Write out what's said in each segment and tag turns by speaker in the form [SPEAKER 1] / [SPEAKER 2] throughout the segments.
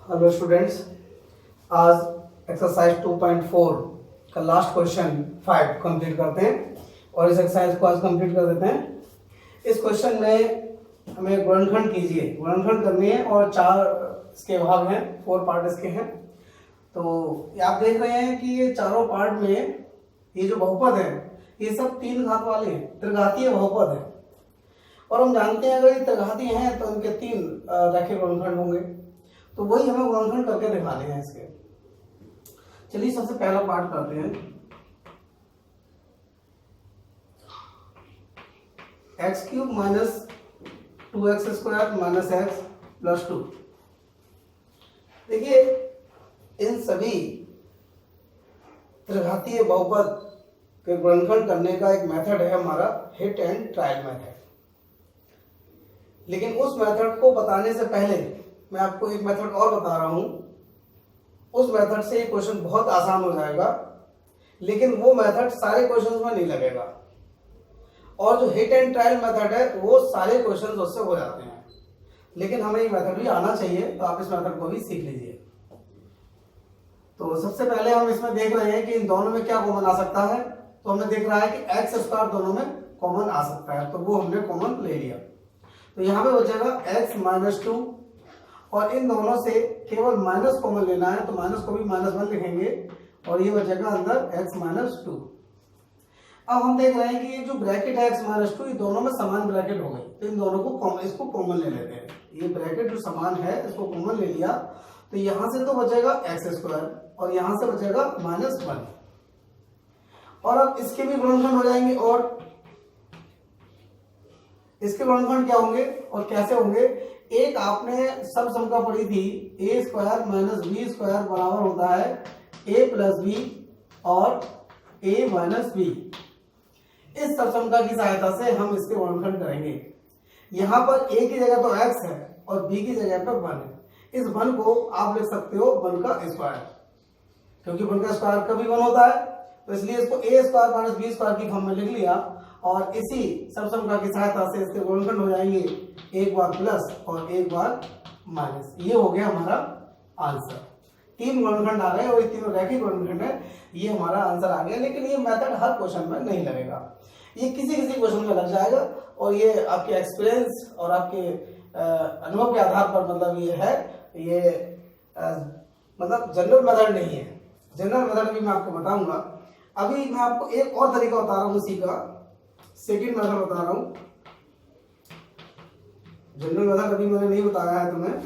[SPEAKER 1] Hello students, आज exercise 2.4 का last question 5 complete करते हैं और इस एक्सरसाइज को आज कंप्लीट कर देते हैं। इस क्वेश्चन में हमें गुणनखंड कीजिए, गुणनखंड करनी है और 4 इसके भाग हैं, 4 पार्ट इसके हैं। तो ये आप देख रहे हैं कि ये चारों पार्ट में ये जो बहुपद है ये सब 3 घात वाले हैं, त्रिघातीय बहुपद है। और हम जानते हैं अगर ये त्रिघातीय हैं तो इनके 3 रैखिक गुणनखंड होंगे, तो वही हमें गुणनखंड करके दिखाने हैं इसके। चलिए सबसे पहला पार्ट करते हैं। X cube minus 2x square minus x plus 2। देखिए इन सभी त्रिघातीय बहुपद के गुणनखंड करने का एक मेथड है हमारा हिट एंड ट्रायल मेथड। लेकिन उस मेथड को बताने से पहले मैं आपको एक मेथड और बता रहा हूं। उस मेथड से ये क्वेश्चन बहुत आसान हो जाएगा, लेकिन वो मेथड सारे क्वेश्चंस में नहीं लगेगा। और जो हिट एंड ट्रायल मेथड है वो सारे क्वेश्चंस उससे हो जाते हैं, लेकिन हमें ये मेथड भी आना चाहिए, तो आप इस मेथड को भी सीख लीजिए। तो सबसे पहले हम इसमें देख रहे हैं कि इन दोनों में क्या कॉमन आ सकता है। तो हमें दिख रहा है कि एक्स स्क्वायर दोनों में कॉमन आ सकता है, तो वो हमने कॉमन ले लिया। तो यहाँ पे बचेगा एक्स माइनस 2 और इन दोनों से केवल माइनस कॉमन लेना है, तो माइनस को भी -1 लिखेंगे और ये बचेगा अंदर x माइनस 2। अब हम देख रहे हैं कि ये जो ब्रैकेट है x माइनस 2 ये दोनों में समान ब्रैकेट हो गई, तो इन दोनों को इसको कॉमन ले लेते हैं। ये ब्रैकेट जो समान है इसको कॉमन ले लिया, तो यहां से तो बचेगा एक्स स्क्वायर और यहां से बचेगा -1। और अब इसके भी गुणनखंड हो जाएंगे, और इसके गुणनखंड क्या होंगे और कैसे होंगे। एक आपने सब समका पढ़ी थी, ए स्क्वायर माइनस बी स्क्वायर बराबर होता है ए प्लस बी और ए माइनस बी। इस सब समका की सहायता से हम इसके गुणनखंड करेंगे। यहां पर ए की जगह तो एक्स है और बी की जगह पर 1 है। इस 1 को आप लिख सकते हो 1 का स्क्वायर, क्योंकि 1 का स्क्वायर कभी 1 होता है, तो इसलिए इसको ए स्क्वायर माइनस बी स्क्वायर की फॉर्म में लिख लिया। और इसी सबसमका की सहायता से इसके गुणनखंड हो जाएंगे एक बार प्लस और एक बार माइनस। ये हो गया हमारा आंसर। 3 गुणनखंड आ गए और ये तीनों रैखिक गुणनखंड है, ये हमारा आंसर आ गया। लेकिन ये मेथड हर क्वेश्चन में नहीं लगेगा, ये किसी किसी क्वेश्चन में लग जाएगा। और ये आपके एक्सपीरियंस और आपके अनुभव के आधार पर मतलब ये है, ये मतलब जनरल मेथड नहीं है। जनरल मेथड भी मैं आपको बताऊंगा। अभी मैं आपको एक और तरीका बता रहा हूं, उसी का सेकंड मेथड बता रहा हूं। जनरल मेथड अभी मैंने नहीं बताया है तुम्हें।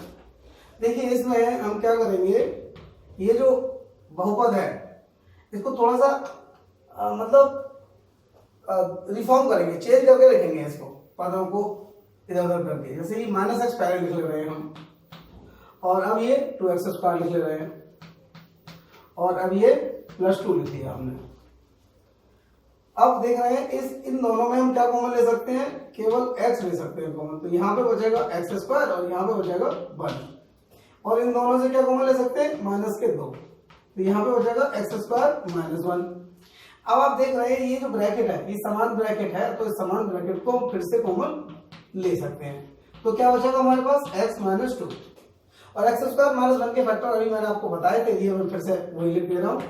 [SPEAKER 1] देखिए इसमें हम क्या करेंगे, ये जो बहुपद है इसको थोड़ा सा मतलब रिफॉर्म करेंगे, चेंज करके लिखेंगे इसको, पदों को इधर उधर करके। जैसे कि -x पहले लिख ले रहे हैं हम, और अब ये 2x स्क्वायर लिख ले रहे हैं, और अब ये +2 लिख लिया हमने। अब देख रहे हैं इन दोनों में हम क्या कॉमन ले सकते हैं, केवल x ले सकते हैं कॉमन। तो यहाँ पे बचेगा x स्क्वायर और यहाँ पे बचेगा 1। और इन दोनों से क्या कॉमन ले सकते हैं, -2, तो यहाँ पे बचेगा x स्क्वायर -1। अब आप देख रहे हैं ये जो ब्रैकेट है ये समान ब्रैकेट है, तो इस समान ब्रैकेट को फिर से कॉमन ले सकते हैं। तो क्या बचेगा हमारे पास x माइनस 2 और x स्क्वायर -1 के फैक्टर अभी मैंने आपको बताए थे, ये मैं फिर से वही लिख दे रहा हूँ,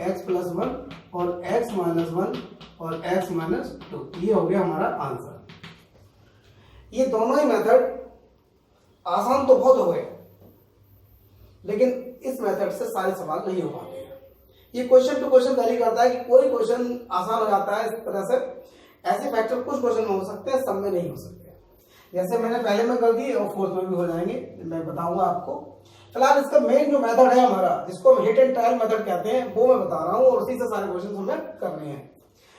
[SPEAKER 1] x प्लस 1 और x माइनस 1 और x माइनस 2। ये हो गया हमारा आंसर। ये दोनों ही मेथड आसान तो बहुत हो गए, लेकिन इस मेथड से सारे सवाल नहीं हो पाते हैं। ये क्वेश्चन टू क्वेश्चन वैरी करता है कि कोई क्वेश्चन आसान हो जाता है इस तरह से। ऐसे फैक्टर कुछ क्वेश्चन में हो सकते हैं, सब में नहीं हो सकते। जैसे मैंने पहले में कर दी और 4th में भी हो जाएंगे, मैं बताऊंगा आपको। फिलहाल इसका मेन जो मेथड है हमारा, जिसको हम हिट एंड ट्रायल मेथड कहते हैं, वो मैं बता रहा हूँ और उसी से सारे क्वेश्चन हमें करने हैं।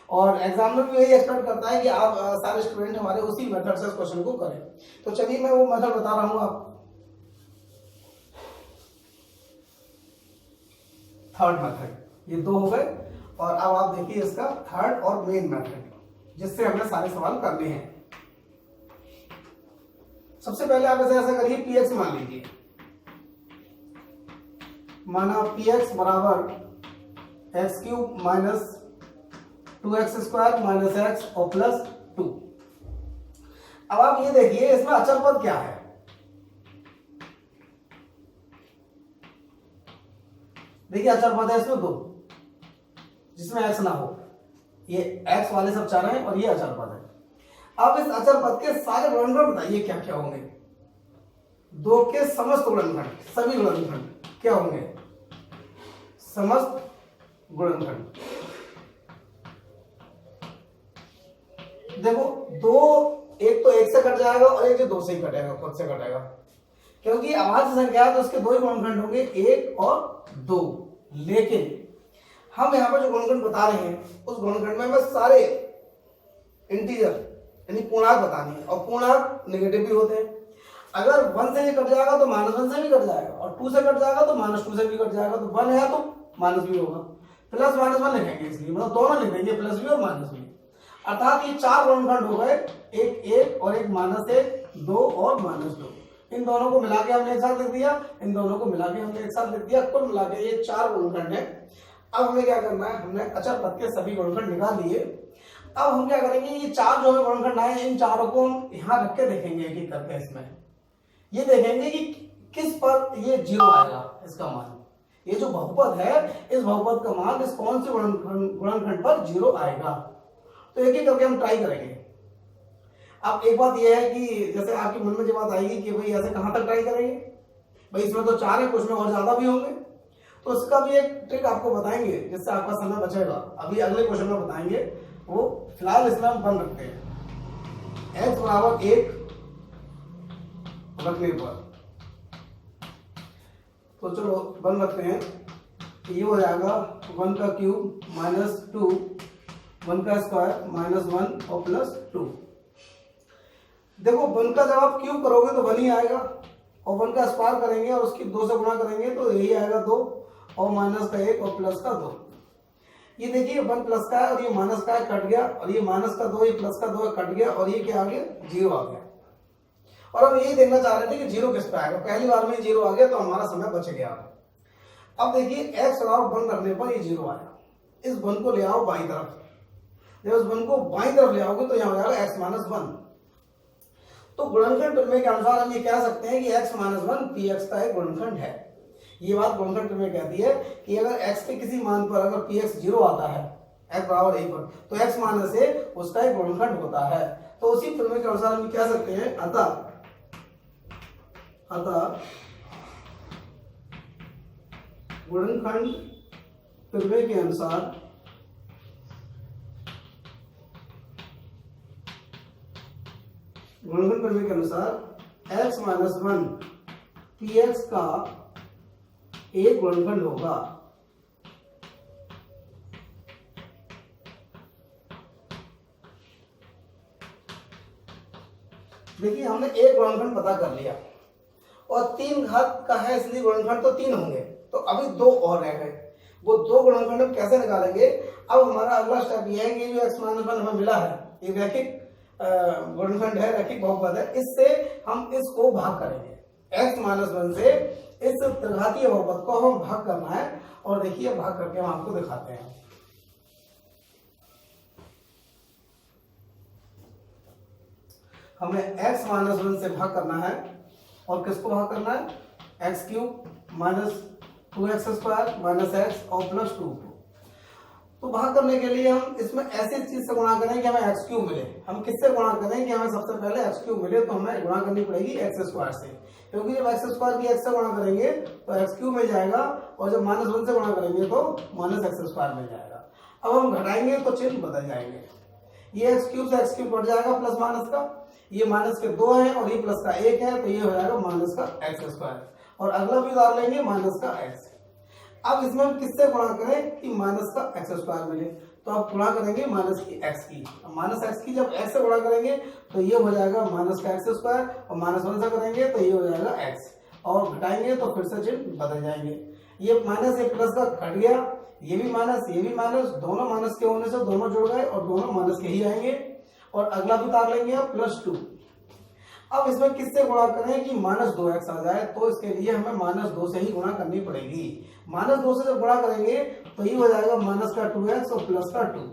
[SPEAKER 1] और एग्जामिनर भी यही एक्सपेक्ट करता है कि आप सारे स्टूडेंट हमारे उसी मेथड से इस क्वेश्चन को करें। तो चलिए मैं वो मेथड बता रहा हूँ आप। थर्ड मेथड, ये 2 हो गए, और अब आप देखिए इसका थर्ड और मेन मेथड, जिससे हमें सारे सवाल करने हैं। सबसे पहले आप ऐसा करिए, px मान लीजिए, माना px बराबर x cube minus 2x square minus x और +2। अब आप ये देखिए इसमें अचल पद क्या है। देखिए अचर पद है इसमें 2 जिसमें x ना हो, ये x वाले सब 4 हैं और ये अचर पद है। अब इस अचर पद के सारे गुणनखंड बताइए क्या क्या होंगे। 2 के समस्त गुणनखंड, सभी गुणनखंड क्या होंगे, समस्त गुणनखंड। देखो 2, एक तो 1 से कट जाएगा और एक जो 2 से ही कटेगा, खुद से कटेगा, क्योंकि अभाज्य संख्या है तो उसके 2 ही गुणनखंड होंगे, 1 और 2। लेकिन हम यहाँ पर जो गुणनखंड बता रहे हैं उस गुणनखंड में हमें सारे इंटीजर यानी पूर्णांक बतानी है, और पूर्णांक नेगेटिव भी होते हैं। अगर 1 से ये कट जाएगा तो -1 से भी कट जाएगा, और 2 से कट जाएगा तो -2 से भी कट जाएगा, तो 1 है तो माइनस भी होगा, प्लस माइनस 1 लिखेंगे, इसलिए मतलब दोनों लिख देंगे, प्लस भी और माइनस भी। अर्थात ये 4 गुणनखंड हो गए, एक 1 और एक -1, 2 और -2। इन दोनों को मिला के हमने एक साथ लिख दिया, इन दोनों को मिला के हमने एक साथ लिख दिया, कुल मिला के ये 4 गुणनखंड है। अब हमें क्या करना है, हमने अचर पद के सभी गुणनखंड निकाल लिए। अब हम क्या करेंगे, ये 4 जो है गुणनखंड आए, इन चारों को हम यहाँ रख के देखेंगे एक एक करके। इसमें ये देखेंगे कि किस पर ये 0 आएगा, इसका मान, ये जो बहुपद है इस बहुपद का मान इस कौन से गुणनखंड पर 0 आएगा। तो एक एक करके हम ट्राई करेंगे। अब एक बात यह है कि जैसे आपके मन में जो बात आएगी कि भाई ऐसे कहां तक ट्राई करेंगे, भाई इसमें तो 4 है, कुछ में और ज्यादा भी होंगे, तो उसका भी एक ट्रिक आपको बताएंगे जिससे आपका समय बचेगा। अभी अगले क्वेश्चन में बताएंगे, वो फिलहाल इसमें हम बन रखते हैं x बराबर 1 रखने पर। तो चलो बन रखते हैं, ये हो जाएगा 1 का क्यूब -2, 1 का स्क्वायर -1 और +2। देखो 1 का जब आप क्यूब करोगे तो 1 ही आएगा, और 1 का स्क्वायर करेंगे और उसकी 2 से गुणा करेंगे तो यही आएगा 2, और माइनस का 1 और प्लस का 2। ये देखिए 1 प्लस का है और ये माइनस का है, कट गया, और ये माइनस का 2, ये प्लस का 2 कट गया, और ये क्या आ गया, 0 आ गया। और हम यही देखना चाह रहे थे कि 0 किस पे आएगा, पहली बार में 0 आ गया तो हमारा समय बच गया। अब देखिए x बराबर 1 रखने पर ये 0 आया, इस 1 को ले आओ बाईं तरफ, जब इस 1 को बाईं तरफ ले आओगे तो यहाँ हो जाएगा x - 1। तो गुणनखंड प्रमेय के अनुसार हम ये कह सकते हैं कि x - 1 px का एक गुणनखंड है। ये बात गुणनखंड प्रमेय कहती है कि अगर x के किसी मान पर अगर px 0 आता है, x बराबर 1 पर, तो x माइनस a उसका एक गुणनखंड होता है। तो उसी प्रमेय के अनुसार हम कह सकते हैं, अतः गुणनखंड प्रमेय के अनुसार x - 1 px का एक गुणनखंड होगा। देखिए हमने एक गुणनखंड पता कर लिया, और 3 घात का है इसलिए गुणनखंड तो 3 होंगे, तो अभी 2 और रह गए। वो 2 गुणनखंड हम कैसे निकालेंगे। अब हमारा अगला स्टेप ये है कि जो x - 1 हमें मिला है, ये रैखिक गुणनखंड है, रैखिक बहुपद है, इससे हम इसको भाग करेंगे। x - 1 से इस त्रिघातीय बहुपद को हम भाग करना है, और देखिए भाग करके हम आपको दिखाते हैं। हमें x - 1 से भाग करना है, और किसको भाग करना है, x³ - 2x² - x और +2। तो भाग करने के लिए हम इसमें ऐसी चीज से गुणा करें कि हमें x³ मिले। हम किससे गुणा करें कि हमें सबसे पहले x³ मिले, तो हमें गुणा करनी पड़ेगी x² से, क्योंकि जब x² की x से गुणा करेंगे तो x³ मिल जाएगा, और जब -1 से गुणा करेंगे तो -x² मिल जाएगा। अब हम घटाएंगे तो चिन्ह बदल जाएंगे, ये x³ से x³ कट जाएगा प्लस माइनस का, ये माइनस के 2 है और ये प्लस का 1 है, तो ये हो जाएगा माइनस का x², और अगला भी उधार लेंगे माइनस का x। अब इसमें हम किससे गुणा करें कि माइनस का x² मिले, तो आप गुणा करेंगे माइनस की x की, माइनस x की जब x से गुणा करेंगे तो ये हो जाएगा माइनस का x², और -1 से करेंगे तो ये हो जाएगा x, और घटाएंगे तो फिर से चिन्ह बदल जाएंगे। ये माइनस एक प्लस का घट गया, ये भी माइनस, ये भी माइनस, दोनों माइनस के होने से दोनों जुड़ गए और दोनों माइनस के ही आएंगे, और अगला भी उतार लेंगे आप +2। अब इसमें किससे गुणा करें कि -2x आ जाए, तो इसके लिए हमें -2 से ही गुणा करनी पड़ेगी। -2 से जब गुणा करेंगे तो ये हो जाएगा माइनस का 2x और प्लस का 2,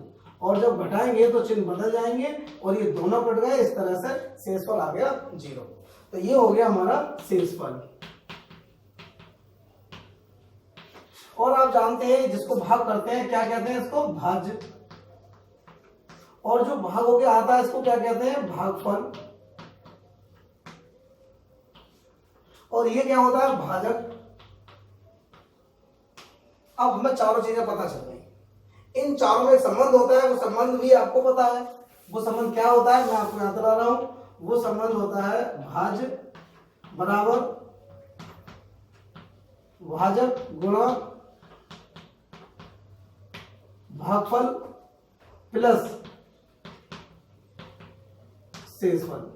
[SPEAKER 1] और जब घटाएंगे तो चिन्ह बदल जाएंगे और ये दोनों कट गए, इस तरह से शेषफल आ गया 0। तो ये हो गया हमारा शेषफल। और आप जानते हैं जिसको भाग करते हैं क्या कहते हैं, इसको भाज्य, और जो भाग होके आता है इसको क्या कहते हैं, भागफल, और ये क्या होता है, भाजक। अब हमें चारों चीजें पता चल गई। इन चारों में एक संबंध होता है, वो संबंध भी आपको पता है। वो संबंध क्या होता है, मैं आपको याद दिला रहा हूं। वो संबंध होता है भाज्य बराबर भाजक गुणा भागफल प्लस शेषफल।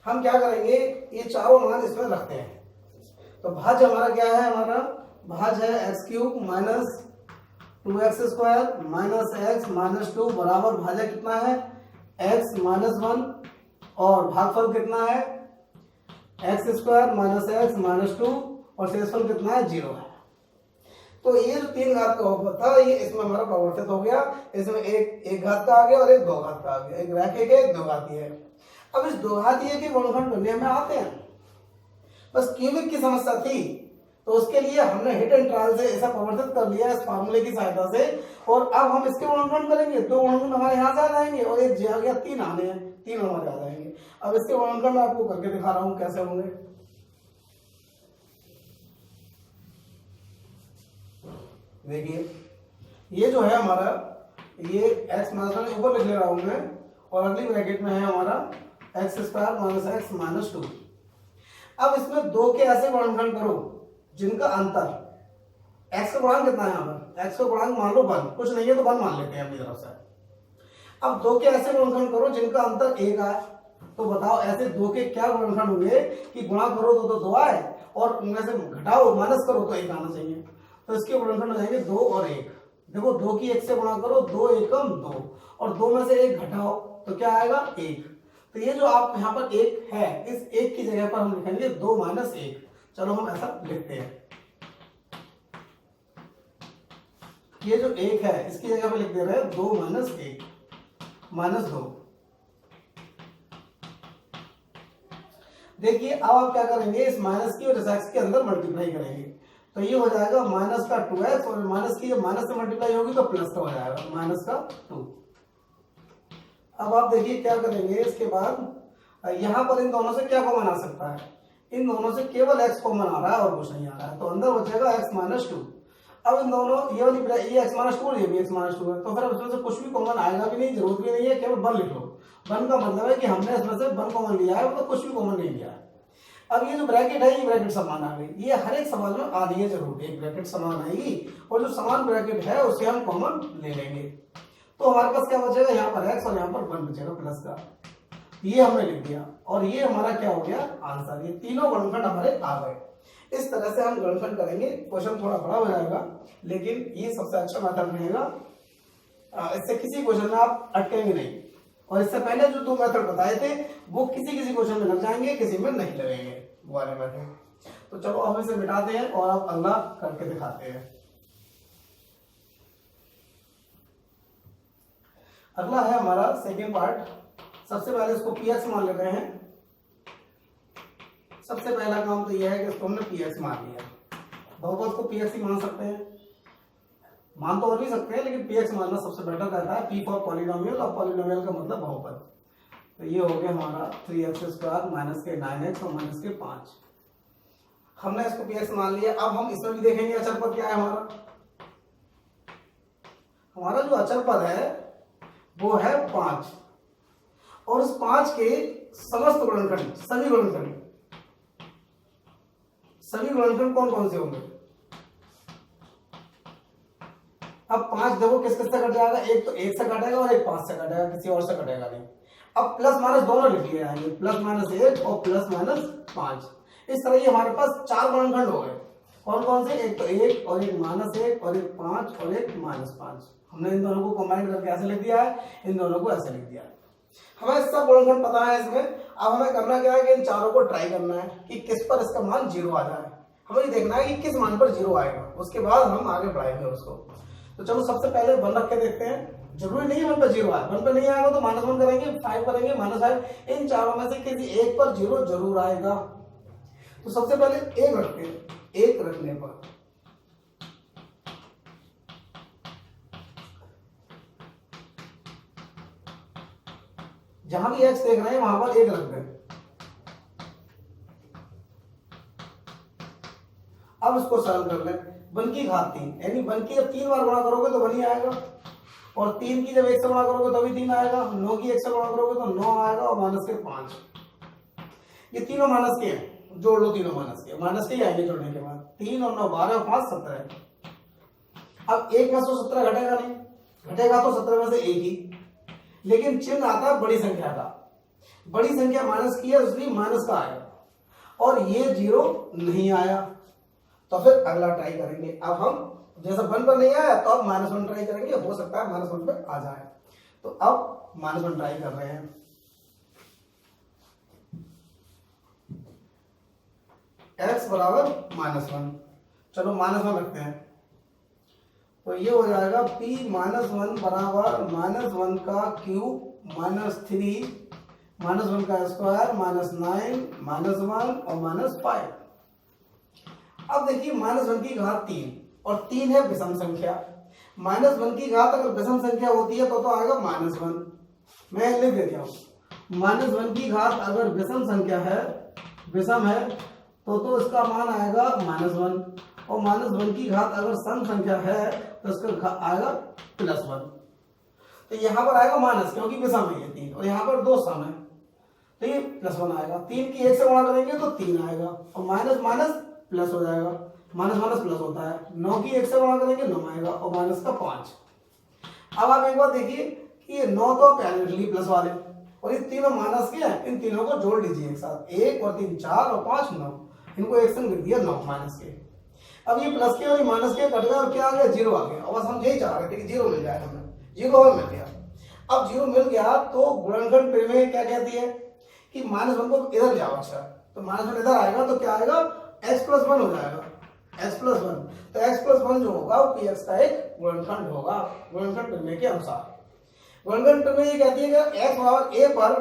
[SPEAKER 1] हम क्या करेंगे, ये चारों मान इसमें रखते हैं। तो भाज्य हमारा क्या है, हमारा भाज्य है x cube minus 2x² minus x minus 2 बराबर भाज्य कितना है, x माइनस 1, और भागफल कितना है, x² माइनस एक्स माइनस 2, और शेषफल कितना है, 0 है। तो ये जो 3 घात का बहुपद था, ये इसमें हमारा परिवर्तित हो गया। इसमें एक घात का आ गया और एक 2 घात का आ गया, एक रैखिक है, एक 2 घातीय है। अब इस 2 घातीय के गुणनखंड बनने में आते हैं। बस क्यूबिक की समस्या थी, तो उसके लिए हमने हिट एंड ट्रायल से ऐसा परिवर्तित कर लिया इस फार्मूले की सहायता से। और अब हम इसके गुणनखंड करेंगे, 2 गुणनखंड हमारे यहाँ से आ जाएंगे और एक आ गया 3 आने हैं, 3 हमारे आ जाएंगे। अब इसके गुणनखंड मैं आपको करके दिखा रहा हूँ कैसे होंगे। देखिए ये जो है हमारा, ये x माइनस ऊपर लिख ले रहा हूं मैं, और अगली ब्रैकेट में है हमारा x² माइनस एक्स माइनस 2। अब इसमें 2 के ऐसे गुणनखंड करो जिनका अंतर, x का गुणांक कितना है यहाँ पर, x का गुणांक मान लो 1, कुछ नहीं है तो 1 मान लेते हैं अपनी तरफ से। अब 2 के ऐसे गुणनखंड करो जिनका अंतर 1 आए। तो बताओ ऐसे 2 के क्या गुणनखंड होंगे कि गुणा करो तो 2 आए, और उनमें से घटाओ माइनस करो तो 1 आना चाहिए। तो इसके गुणनखंड हो जाएंगे 2 और 1। देखो 2 की 1 से गुणा करो, 2 एकम 2, और 2 में से 1 घटाओ तो क्या आएगा, 1। तो ये जो आप यहाँ पर 1 है, इस 1 की जगह पर हम लिखेंगे 2 माइनस 1। चलो हम ऐसा लिखते हैं, ये जो 1 है इसकी जगह पर लिख दे रहे हैं 2 माइनस 1 माइनस 2। देखिए अब आप क्या करेंगे, इस माइनस की और इस एक्स के अंदर मल्टीप्लाई करेंगे, तो ये हो जाएगा माइनस का 2x, और माइनस की जब माइनस से मल्टीप्लाई होगी तो प्लस का हो जाएगा माइनस का 2। अब आप देखिए क्या करेंगे, इसके बाद यहां पर इन दोनों से क्या कॉमन आ सकता है, इन दोनों से केवल x कॉमन आ रहा है और कुछ नहीं आ रहा है, तो अंदर बचेगा x माइनस 2। अब इन दोनों ये वाली ये x माइनस 2 और ये भी x माइनस 2 है, तो फिर उसमें से कुछ भी कॉमन आएगा भी नहीं, जरूरत भी नहीं है, केवल 1 लिख लो। 1 का मतलब है कि हमने इसमें से 1 कॉमन लिया है, तो कुछ भी कॉमन नहीं लिया है। अब ये जो ब्रैकेट है, ये ब्रैकेट समान आ गई, ये हर एक सवाल में आनी है जरूर, एक ब्रैकेट समान आएगी, और जो समान ब्रैकेट है उसे हम कॉमन ले लेंगे। तो हमारे पास क्या बचेगा, यहाँ पर x और यहाँ पर 1 बचेगा प्लस का, ये हमने लिख दिया, और ये हमारा क्या हो गया, आंसर। ये तीनों गुणनखंड हमारे आ गए। इस तरह से हम गुणनखंड करेंगे। क्वेश्चन थोड़ा बड़ा हो जाएगा, लेकिन ये सबसे अच्छा मेथड रहेगा, इससे किसी क्वेश्चन में आप अटकेंगे नहीं। और इससे पहले जो 2 मेथड बताए थे वो किसी किसी क्वेश्चन में लग जाएंगे, किसी में नहीं लगेंगे वो वाले मेथड। तो चलो हम इसे मिटाते हैं और अब अगला करके दिखाते हैं। अगला है हमारा सेकेंड पार्ट। सबसे पहले इसको px मान लेते हैं। सबसे पहला काम तो यह है कि इसको हमने px मान लिया। बहुपद को px ही मान सकते हैं, मान तो और भी सकते हैं, लेकिन px मानना सबसे बेटर रहता है। p फॉर पॉलिनोमियल, और पॉलिनोमियल का मतलब बहुपद। तो ये हो गया हमारा 3x² माइनस के 9x और माइनस के 5। हमने इसको px मान लिया। अब हम इसमें भी देखेंगे अचर पद क्या है हमारा। हमारा जो अचर पद है वो है 5, और उस 5 के समस्त गुणनखंड, सभी गुणनखंड कौन कौन से होंगे। अब 5 देखो किस किस से कट जाएगा, एक तो 1 से कटेगा और एक 5 से कटेगा, किसी और से कटेगा नहीं। अब प्लस माइनस दोनों लिख लिए जाएंगे, प्लस माइनस 1 और प्लस माइनस 5। इस तरह ये हमारे पास 4 गुणनखंड हो गए। कौन कौन से, एक तो 1 और एक माइनस 1 और एक 5 और एक माइनस 5। हमने इन दोनों को कंबाइन करके ऐसे लिख दिया है, इन दोनों को ऐसे लिख दिया है। हमें सब गुणनखंड पता है इसमें। अब हमें करना क्या है कि इन चारों को ट्राई करना है कि किस पर इसका मान 0 आ जाए। हमें ये देखना है कि किस मान पर 0 आएगा, उसके बाद हम आगे बढ़ाएंगे उसको। तो चलो सबसे पहले 1 रख के देखते हैं। जरूरी नहीं है 1 पर 0 आए, 1 पर नहीं आएगा तो -1 करेंगे, 5 करेंगे, -5। इन चारों में से किसी एक पर 0 जरूर आएगा। तो सबसे पहले 1 रखते हैं। 1 रखने पर जहां भी x देख रहे हैं वहां पर 1 रख दें। अब इसको सरल कर लें, 1 की घात 3, यानी 1 की जब 3 बार गुणा करोगे तो 1 ही आएगा, और 3 की जब 1 से गुणा करोगे तो भी 3 आएगा, 9 की 1 से गुणा करोगे तो 9 आएगा, और माइनस के 5। ये तीनों माइनस के हैं, जोड़ लो तीनों माइनस के, माइनस के ही आएंगे जोड़ने के बाद। 3 और 9 12 और 5 17। अब 1 में से 17 घटेगा नहीं, घटेगा तो 17 में से 1 ही, लेकिन चिन्ह आता है बड़ी संख्या का, बड़ी संख्या माइनस की है इसलिए माइनस का आएगा, और ये 0 नहीं आया, तो फिर अगला ट्राई करेंगे। अब हम जैसा 1 पर नहीं आया तो अब -1 ट्राई करेंगे, हो सकता है -1 पे आ जाए, तो अब -1 ट्राई कर रहे हैं। x बराबर -1, चलो -1 रखते हैं, तो ये हो जाएगा p -1 बराबर -1 का क्यूब -3 -1 का स्क्वायर -9 -1 और -5। अब देखिए -1 की घात 3, और 3 है विषम संख्या, -1 की घात अगर विषम संख्या होती है तो आएगा -1। मैं लिख देता हूं, -1 की घात अगर विषम संख्या है, विषम है, तो इसका मान आएगा -1, और -1 की घात अगर सम संख्या है तो इसका आएगा +1। तो यहां पर आएगा माइनस, क्योंकि विषम है ये 3, और यहां पर 2 सम है, तो ये +1 आएगा। 3 की 1 से गुणा करेंगे तो 3 आएगा, और माइनस माइनस प्लस हो जाएगा, माइनस माइनस प्लस होता है। 9 की 1 से गुणा करेंगे 9 आएगा, और माइनस का 5। अब आप एक बार देखिए कि ये 9 तो पहले प्लस वाले, और ये तीनों माइनस के हैं, इन तीनों को जोड़ लीजिए एक साथ, 1 और 3 4 और 5 9, इनको एक संग लिख दिया 9 माइनस के। अब ये प्लस के और माइनस के कट गए, और क्या आ गया 0 आ गया, और बस हम यही चाह रहे थे कि 0 मिल जाए हमें, 0 और मिल गया। अब 0 मिल गया तो गुणनखंड प्रमेय क्या कहती है कि -1 को इधर ले आओ, अच्छा तो -1 इधर आएगा तो क्या आएगा x + 1 हो जाएगा, x + 1, तो x + 1 जो होगा वो px का एक गुणनखंड होगा गुणनखंड प्रमेय के अनुसार। गुणनखंड प्रमेय ये कहती है कि x बराबर a पर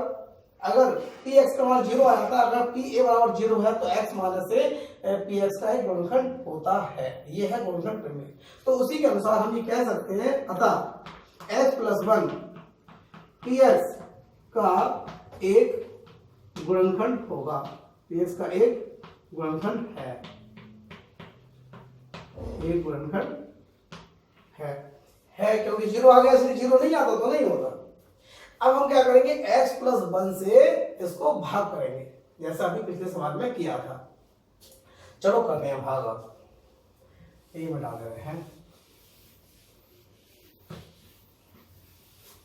[SPEAKER 1] अगर px का मान 0 आ जाता है, अगर pa बराबर 0 है तो x माइनस से px का एक गुणनखंड होता है, ये है गुणनखंड प्रमेय। तो उसी के अनुसार हम ये कह सकते हैं, अतः x + 1 px का एक गुणनखंड होगा, px का एक गुणनखंड है, एक गुणनखंड है क्योंकि 0 आ गया इसलिए 0 नहीं आता तो नहीं होता। अब हम क्या करेंगे, x + 1 से इसको भाग करेंगे, जैसा अभी पिछले सवाल में किया था। चलो करते हैं भाग, ये मिटा दे रहे हैं।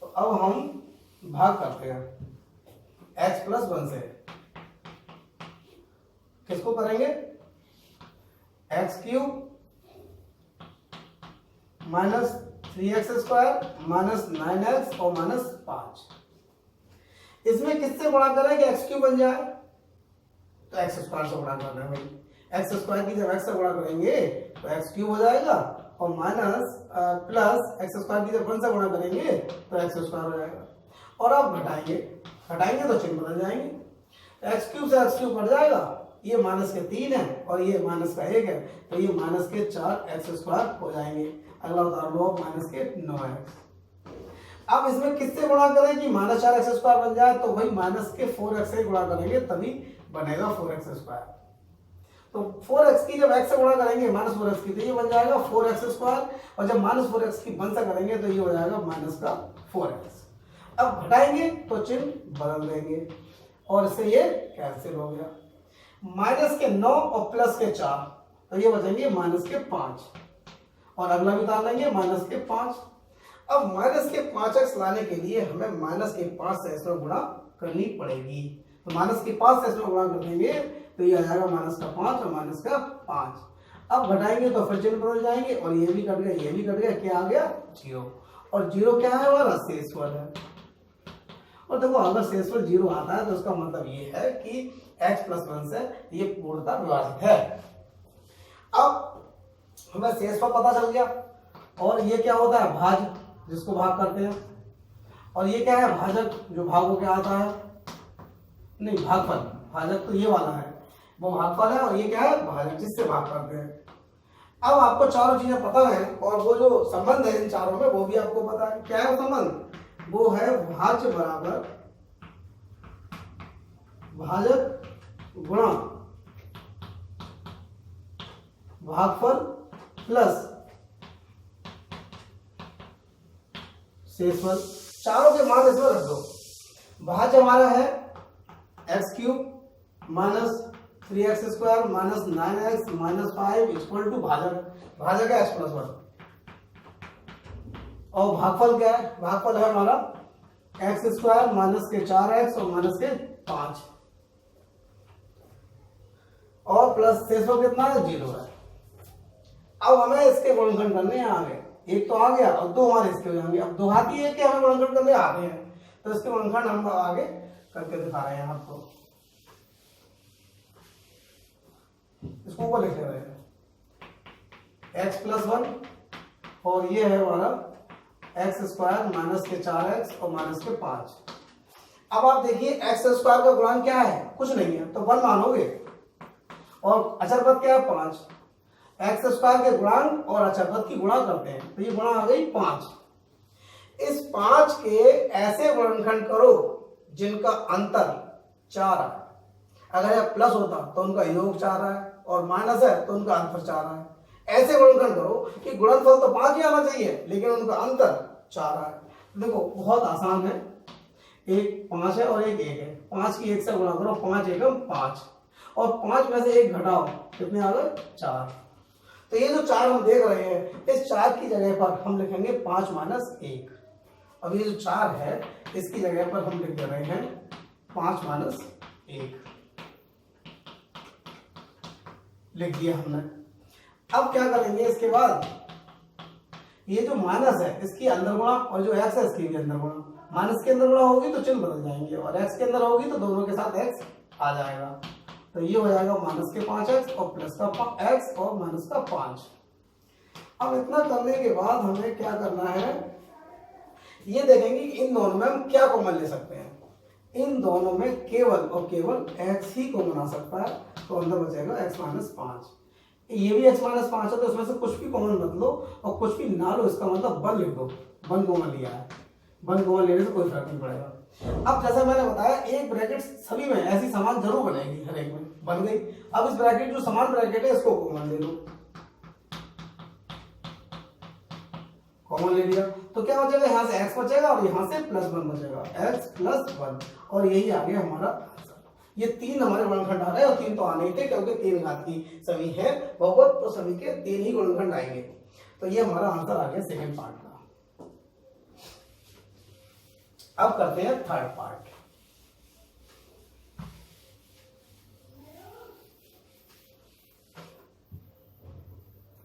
[SPEAKER 1] तो अब हम भाग करते हैं x + 1 से, किसको करेंगे, x³ -3x² -9x और -5। इसमें किससे गुणा करें कि x³ बन जाए, तो x² से गुणा करना है भाई, x² की जब x से गुणा करेंगे तो x³ हो जाएगा, और माइनस प्लस x² की जब 1 से गुणा करेंगे तो x² हो जाएगा। और अब घटाएंगे तो चिन्ह बदल जाएंगे, x³ से x³ कट जाएगा, ये माइनस के 3 है और ये माइनस का 1 है, तो ये माइनस के 4x² हो जाएंगे। अगला उदाहरण लो, माइनस के 9x। अब इसमें किससे गुणा करें कि -4x² बन जाए, तो भाई माइनस के 4x से गुणा करेंगे तभी बनेगा 4x²। तो 4x की जब x से गुणा करेंगे -4x की, तो ये बन जाएगा 4x², और जब -4x की 1 से करेंगे तो ये हो जाएगा -4x। अब घटाएंगे तो चिन्ह बदल देंगे, और इससे ये कैंसिल हो गया। माइनस के 9 और प्लस के 4, तो ये बचेंगे माइनस के 5, और अगला भी उतार लेंगे माइनस के 5। अब माइनस के 5x लाने के लिए हमें माइनस के 5 से इसमें गुणा करनी पड़ेगी, तो माइनस के 5 से इसमें गुणा कर देंगे तो ये आ जाएगा माइनस का 5 और माइनस का 5। अब घटाएंगे तो फिर चिन्ह बदल जाएंगे, और ये भी कट गया, ये भी कट गया, क्या आ गया 0, और 0 क्या है हमारा शेषफल है। और देखो अगर शेषफल 0 आता है तो उसका मतलब ये है कि x + 1 से ये पूर्णतः विभाजित है। अब हमें शेषफल पता चल गया, और ये क्या होता है भाज्य, जिसको भाग करते हैं, और ये क्या है भाजक, जो भागों के आता है, नहीं भागफल, भाजक तो ये वाला है, वो भागफल है, और ये क्या है भाजक, जिससे भाग करते हैं। अब आपको चारों चीजें पता है, और वो जो संबंध है इन चारों में वो भी आपको पता है। क्या है वो संबंध, वो है भाज्य बराबर भाजक गुणा भागफल प्लस शेषफल, चारों के मान इसमें रख दो। भाज्य हमारा है x cube minus 3x square minus 9x minus 5 equal to भाजक है x प्लस 1। और भागफल क्या है? भागफल है हमारा एक्स स्क्वायर माइनस के 4x और माइनस के 5 और प्लस शेषफल कितना है? 0 है। अब हमें इसके गुणनखंड करने हैं आगे, एक तो आ गया और दो हमारे इसके हो जाएंगे। अब दो हाथी है कि हमें गुणनखंड करने आ रहे हैं, तो इसके गुणनखंड हम आगे करके दिखा रहे हैं आपको। इसको ऊपर लिख रहे हैं x प्लस 1 और ये है हमारा एक्स स्क्वायर माइनस के 4x और माइनस के 5। अब आप देखिए एक्स स्क्वायर का गुणांक क्या है? कुछ नहीं है, तो 1 मानोगे और अचर पद क्या है? 5। एक्स स्क्वायर के गुणांक और अचर पद की गुणा करते हैं, तो ये गुणा आ गई 5। इस 5 के ऐसे गुणनखंड करो जिनका अंतर 4 है। अगर यह प्लस होता तो उनका योग 4 है और माइनस है तो उनका अंतर 4 है। ऐसे गुणनखंड करो कि गुणनफल तो 5 ही आना चाहिए लेकिन उनका अंतर 4 है। देखो बहुत आसान है, एक 5 है और एक 1 है। 5 की 1 से गुणा करो, 5 एकम 5 और 5 में से 1 घटाओ, कितने आ गए? 4। तो ये जो 4 हम देख रहे हैं, इस 4 की जगह पर हम लिखेंगे 5 माइनस 1। अब ये जो 4 है इसकी जगह पर हम लिख दे रहे हैं 5 माइनस 1, लिख दिया हमने। अब क्या करेंगे इसके बाद? ये जो माइनस है इसकी अंदर गुणा और जो एक्स है इसकी भी अंदर गुणा। माइनस के अंदर गुणा होगी तो चिन्ह बदल जाएंगे और एक्स के अंदर होगी तो दोनों के साथ एक्स आ जाएगा। तो ये हो जाएगा माइनस के 5x और प्लस का x और माइनस का 5। अब इतना करने के बाद हमें क्या करना है? ये देखेंगे कि इन दोनों में हम क्या कॉमन ले सकते हैं। इन दोनों में केवल और केवल x ही कॉमन आ सकता है, तो अंदर बचेगा x माइनस 5। ये भी x माइनस 5 है, तो इसमें से कुछ भी कॉमन मत लो और कुछ भी ना लो, इसका मतलब 1 लिख दो। 1 कॉमन लिया है, 1 कॉमन लेने से कोई फर्क नहीं पड़ेगा। अब जैसा मैंने बताया एक ब्रैकेट सभी में ऐसी समान जरूर बनेगी, हर एक में बन गई। अब इस ब्रैकेट जो समान ब्रैकेट है इसको कॉमन ले लो, कॉमन ले लिया तो क्या बचेगा? यहाँ से x बचेगा और यहाँ से प्लस 1 बचेगा, x प्लस 1 और यही आ गया हमारा आंसर। ये 3 हमारे गुणनखंड आ गए और 3 तो आने ही थे क्योंकि 3 घात की सभी है बहुपद, तो सभी के 3 ही गुणनखंड आएंगे। तो ये हमारा आंसर आ गया सेकेंड पार्ट का। अब करते हैं थर्ड पार्ट।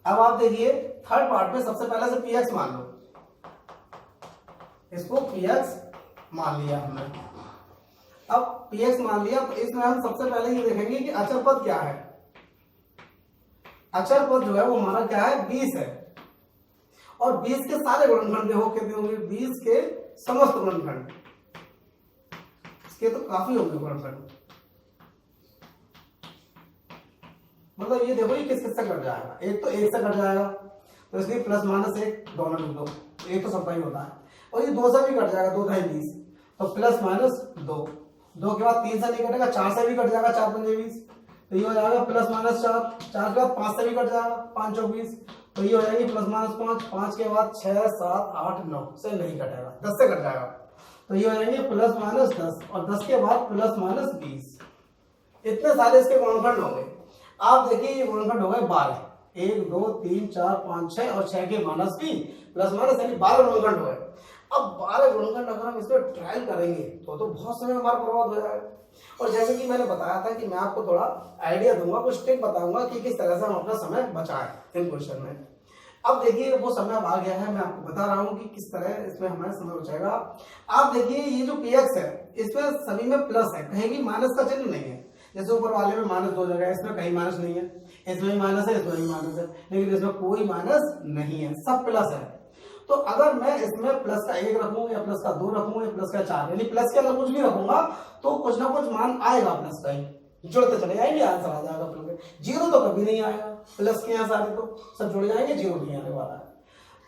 [SPEAKER 1] अब आप देखिए थर्ड पार्ट में सबसे पहले से px मान लो, इसको px मान लिया हमने। अब px मान लिया तो इसमें हम सबसे पहले ये देखेंगे कि अचर पद क्या है। अचर पद जो है वो हमारा क्या है? 20 है और 20 के सारे गुणनखंड देखो कितने होंगे? 20 के समस्त गुणनखंड, इसके तो काफी होंगे गुणनखंड। मतलब ये देखो ये किस किस से कट जाएगा? एक तो 1 से कट जाएगा, तो इसलिए प्लस माइनस 1 दोनों लिख दो, एक तो सबका ही होता है। और ये 2 से भी कट जाएगा, 2 × 20 तो प्लस माइनस 2। 2 के बाद 3 से नहीं कटेगा, 4 से भी कट जाएगा, 4 × 5 = 20 तो ये हो जाएगा प्लस माइनस 4। 4 के बाद 5 से भी कट जाएगा, 5 × 20 तो ये हो जाएगी प्लस माइनस 5। 5 के बाद 6 7 8 9 से नहीं कटेगा, 10 से कट जाएगा तो ये हो जाएंगे प्लस माइनस 10 और 10 के बाद प्लस माइनस 20। इतने सारे इसके गुणनखंड हो गए। आप देखिए ये गुणनखंड हो गए 12, 1 2 3 4 5 6 और 6 के माइनस भी प्लस माइनस यानी 12 गुणनखंड हो गए। अब 12 गुणनखंड अगर हम इसमें ट्रायल करेंगे तो बहुत समय हमारा बर्बाद हो जाएगा। और जैसे कि मैंने बताया था कि मैं आपको थोड़ा आइडिया दूंगा, कुछ टिप बताऊंगा कि किस तरह से हम अपना समय बचाएं इन क्वेश्चन में। अब देखिए वो समय अब आ गया है, मैं आपको बता रहा हूँ कि किस तरह इसमें हमारा समय बचाएगा। आप देखिए ये जो px है इसमें सभी में प्लस है, कहीं भी माइनस का चिन्ह नहीं है। जैसे ऊपर वाले में माइनस 2 जगह है, इसमें कहीं माइनस नहीं है, इसमें भी माइनस है, इसमें भी माइनस है, लेकिन इसमें कोई माइनस नहीं है, सब प्लस है। तो अगर मैं इसमें प्लस का 1 रखूं या प्लस का 2 रखूं या प्लस का 4 यानी प्लस के अंदर कुछ भी रखूंगा तो कुछ ना कुछ मान आएगा प्लस का ही, जुड़ते चले जाएंगे, आंसर आ जाएगा प्लस। जीरो तो कभी नहीं आएगा, प्लस के यहाँ सारे तो सब जुड़ जाएंगे, जीरो नहीं आने वाला है।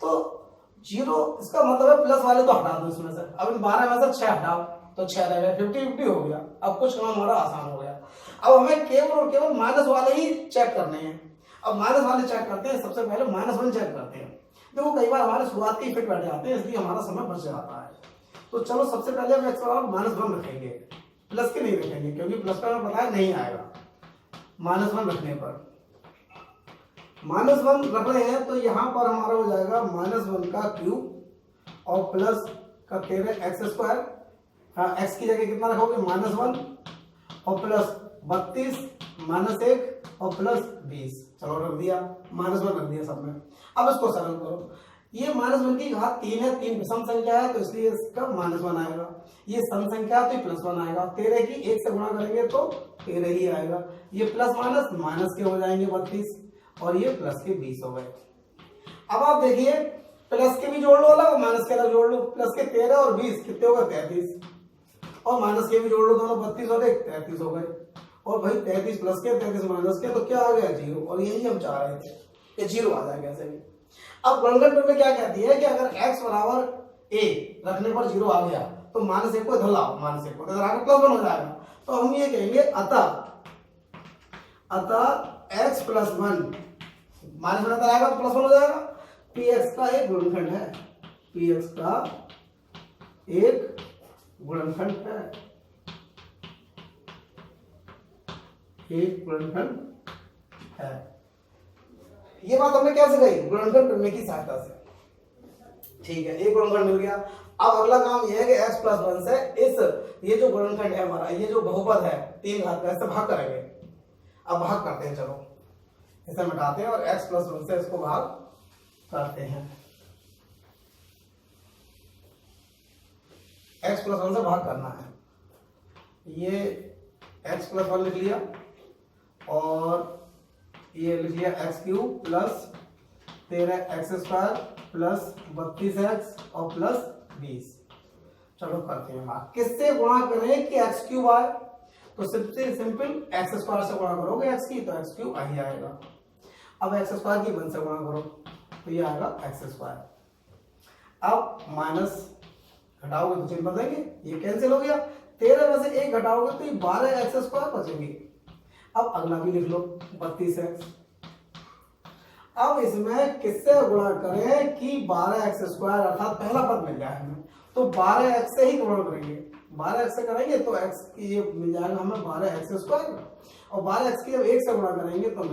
[SPEAKER 1] तो जीरो इसका मतलब है प्लस वाले तो हटा दो इसमें से। अब इन 12 में से 6 हटाओ तो 6 रह गए, 50-50 हो गया। अब कुछ काम हमारा आसान हो गया। अब हमें केवल और केवल माइनस वाले ही चेक करने हैं। अब माइनस वाले चेक करते हैं, सबसे पहले -1 चेक करते हैं। देखो कई बार हमारे शुरुआत के फिट बैठ जाते हैं, इसलिए हमारा समय बच जाता है। तो चलो सबसे पहले हम x बराबर -1 रखेंगे, प्लस के नहीं रखेंगे, क्योंकि प्लस का हमें पता है नहीं आएगा। -1 रखने पर -1 रख रहे हैं तो यहाँ पर हमारा हो जाएगा -1 का क्यूब और प्लस का 13x²। हाँ, x की जगह कितना रखोगे -1 और प्लस 32 -1 और प्लस 20। चलो रख दिया, -1 रख दिया सब में। अब इसको सरल करो। ये -1 की घात 3 है, 3 विषम संख्या है तो इसलिए इसका -1 आएगा। ये सम संख्या है तो +1 आएगा। 13 की 1 से गुणा करेंगे तो 13 ही आएगा। ये प्लस माइनस माइनस के हो जाएंगे 32 और ये प्लस के 20 हो गए। अब आप देखिए प्लस के भी जोड़ लो अलग और माइनस के अलग जोड़ लो। प्लस के 13 और 20 कितने हो गए 33, और माइनस के भी जोड़ लो, दोनों 32 और 1 33 हो गए। और भाई 33 प्लस के 33 माइनस के तो क्या आ गया 0, और यही हम चाह रहे थे कि 0 आ जाएगा ऐसे भी। अब गुणनखंड में क्या कहती है कि अगर x बराबर a रखने पर 0 आ गया तो -1 को इधर लाओ, -1 को इधर आकर +1 हो जाएगा। तो हम ये कहेंगे अतः x + 1 -1 इधर आएगा तो +1 हो जाएगा। px का एक गुणनखंड है, px का एक गुणनखंड है, एक गुणनखंड है। ये बात हमने कैसे कही? गुणनखंड प्रमेय की सहायता से। ठीक है, एक गुणनखंड मिल गया। अब अगला काम यह है कि x + 1 से इस ये जो गुणनखंड है हमारा, ये जो बहुपद है 3 घात का, इससे भाग करेंगे। अब भाग करते हैं, चलो इसे मिटाते हैं और x + 1 से इसको भाग करते हैं। x + 1 से भाग करना है। ये x + 1 लिख लिया और ये लिख लिया x³ plus 13x² plus 32x और प्लस 20। चलो करते हैं भाग। किससे गुणा करें कि x³ आए? तो सबसे सिंपल x² से गुणा करोगे x की तो x³ आ ही आएगा। अब x² की 1 से गुणा करो तो ये आएगा x²। अब माइनस घटाओगे तो चिन्ह बदलेंगे, ये कैंसिल हो गया। 13 में से 1 घटाओगे तो ये 12x² बचेंगे। अब अगला भी लिख लो 32x। अब इसमें किससे गुणा करें कि 12x² अर्थात पहला पद मिल जाए हमें, तो 12x से ही गुणा करेंगे। 12x से करेंगे तो x की ये मिल जाएगा हमें 12x² और 12x की जब 1 से गुणा करेंगे तो